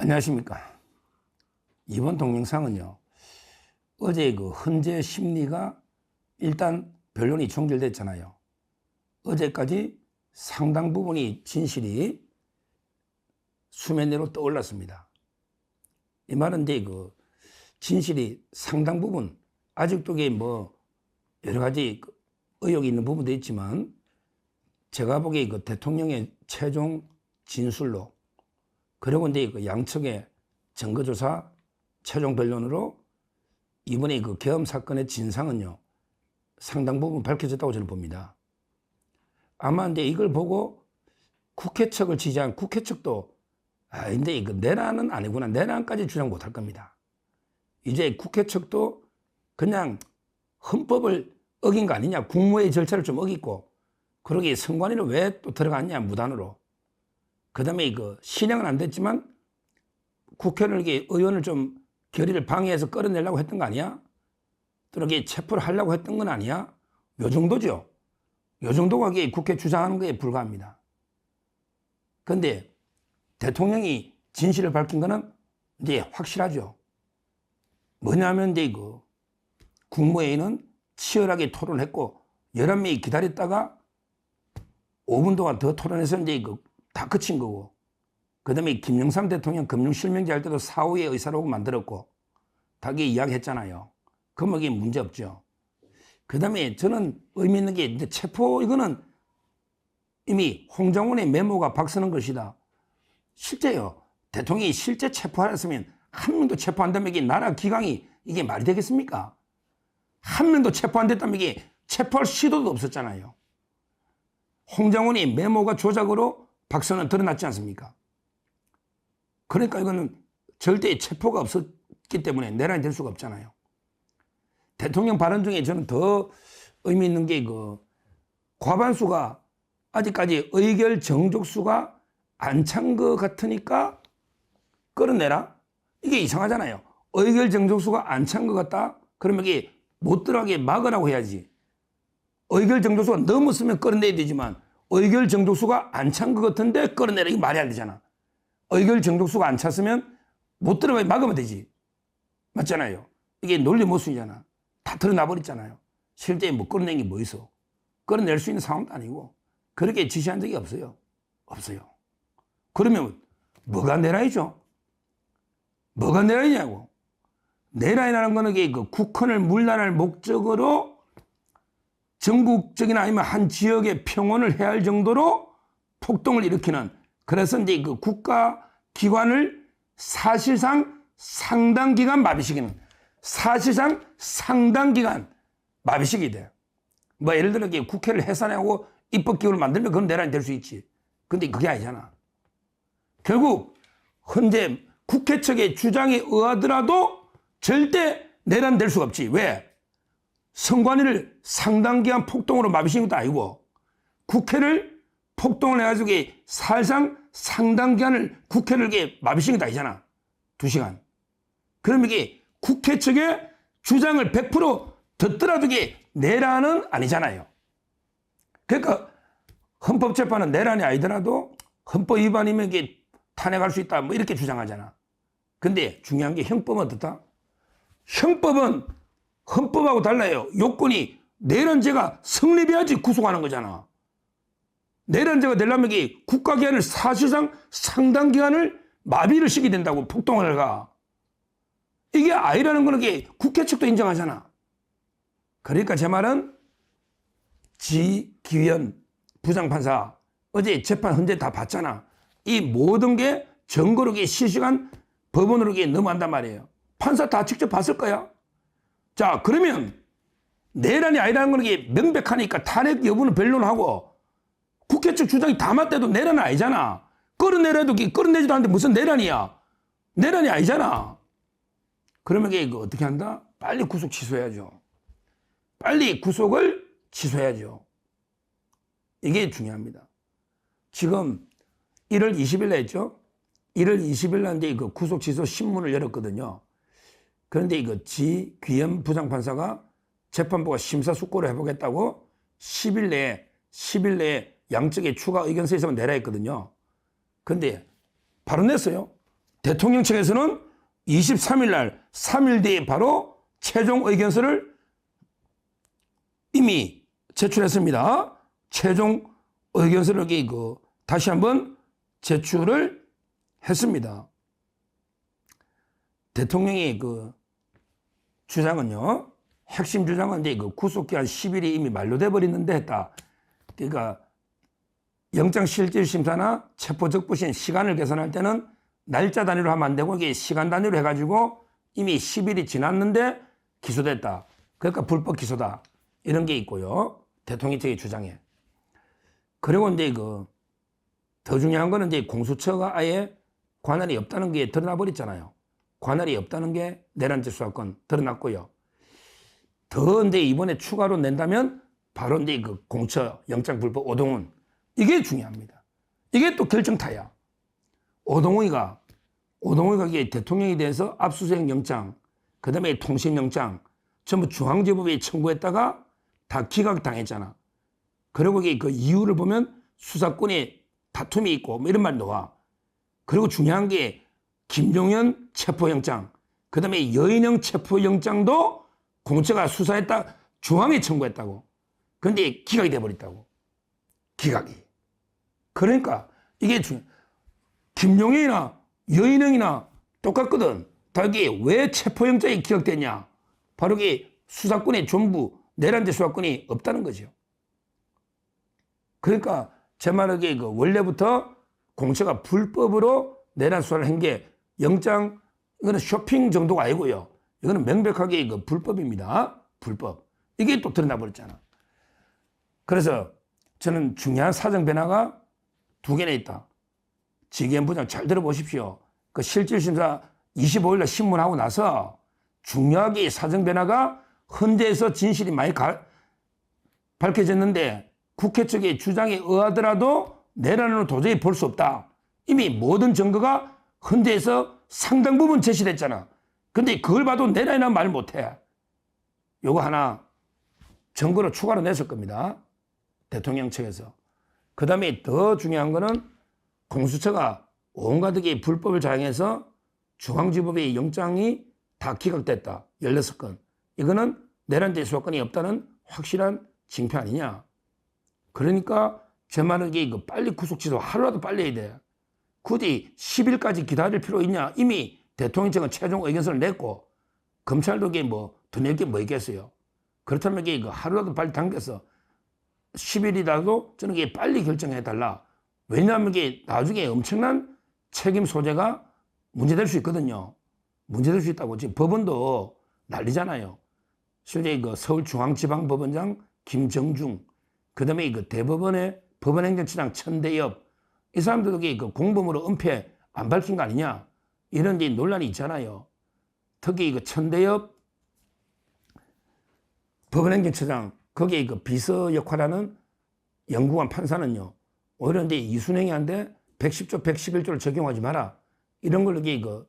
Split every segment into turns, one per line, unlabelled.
안녕하십니까. 이번 동영상은요, 어제 그 헌재 심리가 일단 변론이 종결됐잖아요. 어제까지 상당 부분이 진실이 수면 위로 떠올랐습니다. 이 말은 이제 그 진실이 상당 부분, 아직도 뭐 여러 가지 의혹이 있는 부분도 있지만, 제가 보기에 그 대통령의 최종 진술로, 그리고 이제 그 양측의 증거조사 최종 변론으로 이번에 그 계엄 사건의 진상은요, 상당 부분 밝혀졌다고 저는 봅니다. 아마 이제 이걸 보고 국회 측을 지지한 국회 측도 근데 이거 내란은 아니구나, 내란까지 주장 못할 겁니다. 이제 국회 측도 그냥 헌법을 어긴 거 아니냐, 국무회의 절차를 좀 어겼고, 그러게 선관위를 왜 또 들어갔냐, 무단으로. 그 다음에 실행은 안 됐지만 국회를 의원을 좀 결의를 방해해서 끌어내려고 했던 거 아니야? 또 이렇게 체포를 하려고 했던 건 아니야? 요 정도죠. 요 정도가 국회 주장하는 거에 불과합니다. 그런데 대통령이 진실을 밝힌 거는 이제 확실하죠. 뭐냐면 이제 국무회의는 치열하게 토론했고 11명이 기다렸다가 5분 동안 더 토론해서 이제 다 그친 거고, 그 다음에 김영삼 대통령 금융실명제 할 때도 사후의 의사록을 만들었고, 다 이야기했잖아요. 그럼 이게 문제 없죠. 그 다음에 저는 의미 있는 게 이제 체포, 이거는 이미 홍장훈의 메모가 박서는 것이다. 실제요. 대통령이 실제 체포하였으면 한 명도 체포 안 되면 이게 나라 기강이 이게 말이 되겠습니까? 한 명도 체포 안 됐다면 이게 체포할 시도도 없었잖아요. 홍장훈이 메모가 조작으로 박서는 드러났지 않습니까? 그러니까 이거는 절대 체포가 없었기 때문에 내란이 될 수가 없잖아요. 대통령 발언 중에 저는 더 의미 있는 게 과반수가 아직까지 의결 정족수가 안 찬 것 같으니까 끌어내라? 이게 이상하잖아요. 의결 정족수가 안 찬 것 같다? 그러면 이게 못 들어가게 막으라고 해야지. 의결 정족수가 넘었으면 끌어내야 되지만 의결 정족수가 안 찬 것 같은데 끌어내라, 이게 말이 안 되잖아. 의결 정족수가 안 찼으면 못 들어가게 막으면 되지. 맞잖아요. 이게 논리 모순이잖아. 다 드러나버렸잖아요. 실제 끌어낸 게 뭐 있어? 끌어낼 수 있는 상황도 아니고 그렇게 지시한 적이 없어요. 없어요. 그러면 뭐가 내란이죠? 뭐가 내란이냐고. 내란이라는 거는 국헌을 물란할 목적으로 전국적이나 아니면 한 지역의 평온을 해할 정도로 폭동을 일으키는, 그래서 이제 국가 기관을 사실상 상당 기간 마비시키는, 사실상 상당 기간 마비시키게 돼요. 뭐 예를 들어 국회를 해산하고 입법기구를 만들면 그건 내란이 될 수 있지. 근데 그게 아니잖아. 결국 현재 국회 측의 주장에 의하더라도 절대 내란 될 수가 없지. 왜? 선관위를 상당 기간 폭동으로 마비신 것도 아니고 국회를 폭동을 해가지고 사실상 상당 기간을 국회를 마비신 것도 아니잖아. 2시간. 그럼 이게 국회 측의 주장을 100% 듣더라도 이게 내란은 아니잖아요. 그러니까 헌법재판은 내란이 아니더라도 헌법 위반이면 이게 탄핵할 수 있다, 뭐 이렇게 주장하잖아. 근데 중요한 게 형법은 어떻다? 형법은 헌법하고 달라요. 요건이 내란죄가 성립해야지 구속하는 거잖아. 내란죄가 되려면 이게 국가기관을 사실상 상당 기간을 마비를 시키게 된다고, 폭동을 가. 이게 아니라는 거는 국회 측도 인정하잖아. 그러니까 제 말은 지기현 부장판사 어제 재판 현재 다 봤잖아. 이 모든 게 증거로 실시간 법원으로 넘어간단 말이에요. 판사 다 직접 봤을 거야. 자, 그러면 내란이 아니라는 건 명백하니까 탄핵 여부는 변론하고 국회 측 주장이 다 맞대도 내란은 아니잖아. 끌어내려도 끌어내지도 않는데 무슨 내란이야. 내란이 아니잖아. 그러면 이거 어떻게 한다? 빨리 구속 취소해야죠. 빨리 구속을 취소해야죠. 이게 중요합니다. 지금 1월 20일 날 했죠? 1월 20일 날 이제 구속 취소 신문을 열었거든요. 그런데 지귀현 부장판사가 재판부가 심사숙고를 해보겠다고 10일 내에 양측의 추가 의견서에서만 내라 했거든요. 그런데 바로 냈어요. 대통령 측에서는 23일 날 3일 뒤에 바로 최종 의견서를 이미 제출했습니다. 최종 의견서를 다시 한번 제출을 했습니다. 대통령의 주장은요, 핵심 주장은 이제 구속기한 10일이 이미 만료돼 버렸는데 했다. 그러니까 영장실질심사나 체포적부심 시간을 계산할 때는 날짜 단위로 하면 안 되고 이게 시간 단위로 해가지고 이미 10일이 지났는데 기소됐다. 그러니까 불법 기소다. 이런 게 있고요. 대통령 측의 주장에. 그리고 이제 더 중요한 거는 이제 공수처가 아예 관할이 없다는 게 드러나 버렸잖아요. 관할이 없다는 게 내란죄 수사권 드러났고요. 더 이제 이번에 추가로 낸다면 바로 이제 공처 영장 불법 오동훈, 이게 중요합니다. 이게 또 결정타야. 오동훈이가 이게 대통령에 대해서 압수수색 영장, 그 다음에 통신영장 전부 중앙지법에 청구했다가 다 기각당했잖아. 그리고 이게 이유를 보면 수사권에 다툼이 있고 뭐 이런 말 나와. 그리고 중요한 게 김종현 체포영장, 그 다음에 여인영 체포영장도 공처가 수사했다, 중앙에 청구했다고. 그런데 기각이 돼버렸다고. 기각이. 그러니까 이게 김종현이나 여인영이나 똑같거든. 다 이게 왜 체포영장이 기각됐냐? 바로 이게 수사권에 전부 내란죄 수사권이 없다는 거죠. 그러니까 제 말은 원래부터 공처가 불법으로 내란 수사를 한 게 영장, 이거는 쇼핑 정도가 아니고요. 이거는 명백하게 불법입니다. 불법. 이게 또 드러나 버렸잖아. 그래서 저는 중요한 사정 변화가 두 개나 있다. 지기현 부장 잘 들어보십시오. 실질심사 25일 날 신문하고 나서 중요하게 사정 변화가 헌재에서 진실이 많이 밝혀졌는데 국회 측의 주장에 의하더라도 내란으로 도저히 볼 수 없다. 이미 모든 증거가 헌재에서 상당 부분 제시됐잖아. 근데 그걸 봐도 내란이라는 말 못해. 요거 하나 증거로 추가로 냈을 겁니다. 대통령 측에서. 그 다음에 더 중요한 거는 공수처가 온갖 불법을 자행해서 중앙지법의 영장이 다 기각됐다. 16건. 이거는 내란죄 수사권이 없다는 확실한 징표 아니냐. 그러니까 제 말은 빨리 구속 취소 하루라도 빨리 해야 돼. 굳이 10일까지 기다릴 필요 있냐. 이미 대통령 측은 최종 의견서를 냈고 검찰도 더 낼 게 뭐 있겠어요. 그렇다면 하루라도 빨리 당겨서 10일이라도 저는 빨리 결정해달라. 왜냐하면 나중에 엄청난 책임 소재가 문제될 수 있거든요. 문제될 수 있다고. 지금 법원도 난리잖아요. 실제 서울중앙지방법원장 김정중, 그 다음에 대법원의 법원행정처장 천대엽, 이 사람들도 공범으로 은폐 안 밝힌 거 아니냐. 이런 논란이 있잖아요. 특히 천대엽 법원행정처장, 거기에 비서 역할하는 영구관 판사는요, 오히려 이순행이한테 110조, 111조를 적용하지 마라. 이런 걸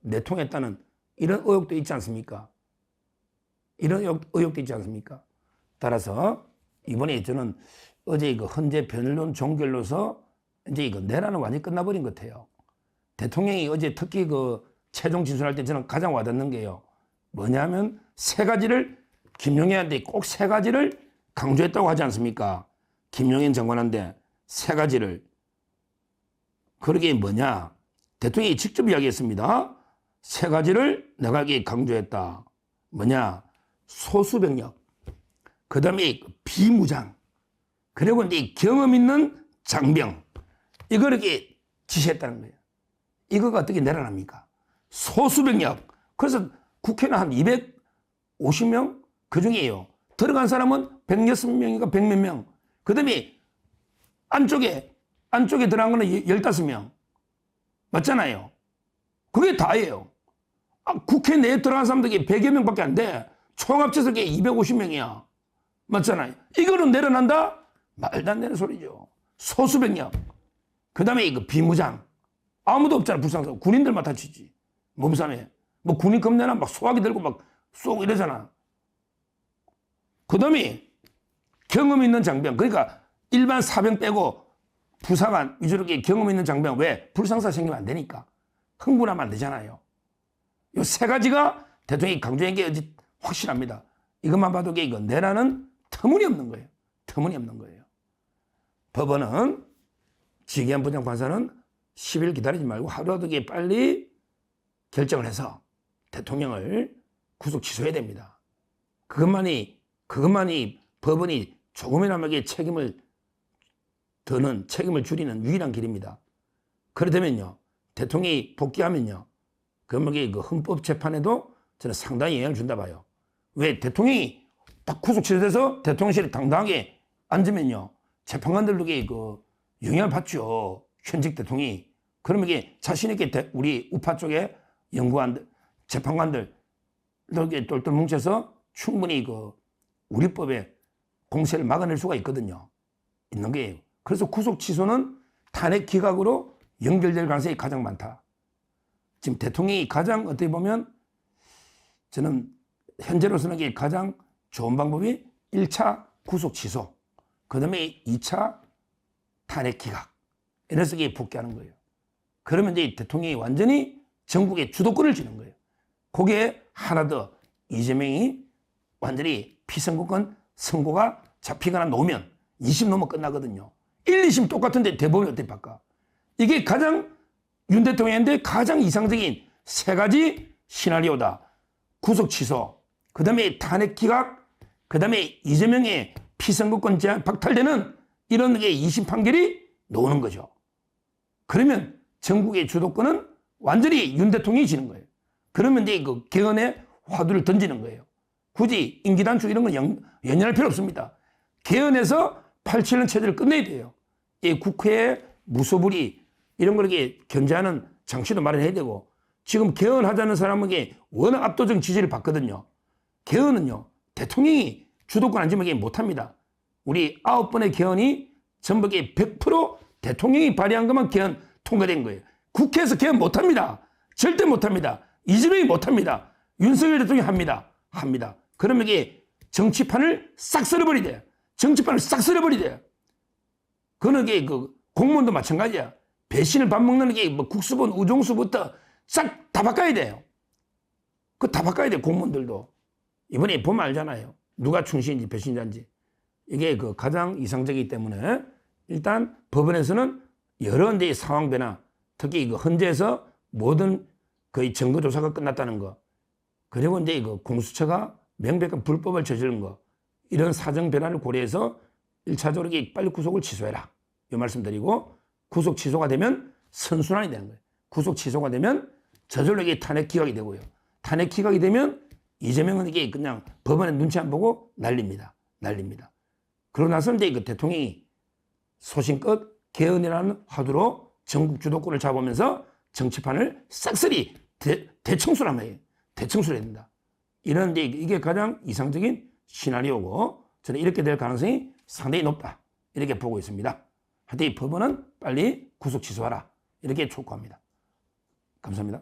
내통했다는 이런 의혹도 있지 않습니까? 이런 의혹도 있지 않습니까? 따라서 이번에 저는 어제 헌재 변론 종결로서 이제 내란은 완전히 끝나버린 것 같아요. 대통령이 어제 특히 최종 진술할 때 저는 가장 와닿는 게요. 뭐냐면 세 가지를 김용현한테 꼭 세 가지를 강조했다고 하지 않습니까? 김용현 장관한테 세 가지를. 그러게 뭐냐? 대통령이 직접 이야기했습니다. 세 가지를 내가 강조했다. 뭐냐? 소수병력, 그 다음에 비무장, 그리고 이제 경험 있는 장병. 이걸 이렇게 지시했다는 거예요. 이거가 어떻게 내란합니까? 소수병력. 그래서 국회는 한 250명? 그 중에요. 들어간 사람은 106명인가 100몇 명. 그 다음에 안쪽에 들어간 거는 15명. 맞잖아요. 그게 다예요. 국회 내에 들어간 사람들이 100여 명밖에 안 돼. 총 합쳐서 250명이야. 맞잖아요. 이거는 내려난다? 말도 안 되는 소리죠. 소수병력. 그 다음에 비무장. 아무도 없잖아, 불상사. 군인들만 다치지. 몸싸움에. 뭐 군인 겁내나 막 소화기 들고 막 쏘고 이러잖아. 그 다음에 경험 있는 장병. 그러니까 일반 사병 빼고 부사관 위주로 경험 있는 장병. 왜? 불상사 생기면 안 되니까. 흥분하면 안 되잖아요. 요 세 가지가 대통령이 강조한 게 확실합니다. 이것만 봐도 이거 내라는 터무니없는 거예요. 터무니없는 거예요. 법원은 지기현 부장판사는 10일 기다리지 말고 하루라도 빨리 결정을 해서 대통령을 구속 취소해야 됩니다. 그것만이 법원이 조금이나마 책임을 줄이는 유일한 길입니다. 그러다면요, 대통령이 복귀하면요, 그 헌법재판에도 저는 상당히 영향을 준다 봐요. 왜? 대통령이 딱 구속 취소돼서 대통령실에 당당하게 앉으면요, 재판관들도 영향을 받죠. 현직 대통령이. 그러면 이게 자신있게 우리 우파 쪽에 연구관들, 재판관들 이렇게 똘똘 뭉쳐서 충분히 우리 법에 공세를 막아낼 수가 있거든요. 있는 거예요. 그래서 구속 취소는 탄핵 기각으로 연결될 가능성이 가장 많다. 지금 대통령이 가장 어떻게 보면 저는 현재로서는 이게 가장 좋은 방법이 1차 구속 취소, 그 다음에 2차 탄핵 기각. 이래서 이게 복귀하는 거예요. 그러면 이제 대통령이 완전히 전국에 주도권을 쥐는 거예요. 거기에 하나 더 이재명이 완전히 피선거권 선고가 잡히거나 놓으면 2심 넘어 끝나거든요. 1, 2심 똑같은데 대법원이 어떻게 바꿔? 이게 가장 윤 대통령인데 가장 이상적인 세 가지 시나리오다. 구속 취소, 그 다음에 탄핵 기각, 그 다음에 이재명의 피선거권 제한 박탈되는 이런 게 2심 판결이 나오는 거죠. 그러면 전국의 주도권은 완전히 윤 대통령이 지는 거예요. 그러면 이제 개헌의 화두를 던지는 거예요. 굳이 임기 단축 이런 건 연연할 필요 없습니다. 개헌에서 87년 체제를 끝내야 돼요. 이 국회의 무소불위 이런 걸 견제하는 장치도 마련해야 되고, 지금 개헌하자는 사람에게 워낙 압도적 지지를 받거든요. 개헌은요, 대통령이 주도권 안 지면 못합니다. 우리 9번의 개헌이 전부 100% 대통령이 발의한 것만 개헌 통과된 거예요. 국회에서 개헌 못합니다. 절대 못합니다. 이재명이 못합니다. 윤석열 대통령이 합니다. 그러면 이게 정치판을 싹 쓸어버리대요. 정치판을 싹 쓸어버리대요. 그거는 공무원도 마찬가지야. 배신을 밥 먹는 게 국수본 우종수부터 싹 다 바꿔야 돼요. 그거 다 바꿔야 돼요. 공무원들도. 이번에 보면 알잖아요. 누가 충신인지 배신자인지. 이게 가장 이상적이기 때문에 일단 법원에서는 여러 이제 상황 변화, 특히 헌재에서 모든 거의 증거 조사가 끝났다는 거, 그리고 이제 공수처가 명백한 불법을 저지른 거, 이런 사정 변화를 고려해서 1차적으로 빨리 구속을 취소해라. 이 말씀 드리고, 구속 취소가 되면 선순환이 되는 거예요. 구속 취소가 되면 저절로 탄핵 기각이 되고요. 탄핵 기각이 되면 이재명은 그냥 법원에 눈치 안 보고 날립니다. 그러고 나서 이제 대통령이 소신껏 개헌이라는 화두로 전국 주도권을 잡으면서 정치판을 싹쓸이 대청소를 하면 해요. 대청소를 해야 된다. 이런 이게 가장 이상적인 시나리오고, 저는 이렇게 될 가능성이 상당히 높다. 이렇게 보고 있습니다. 하여튼 이 법원은 빨리 구속 취소하라. 이렇게 촉구합니다. 감사합니다.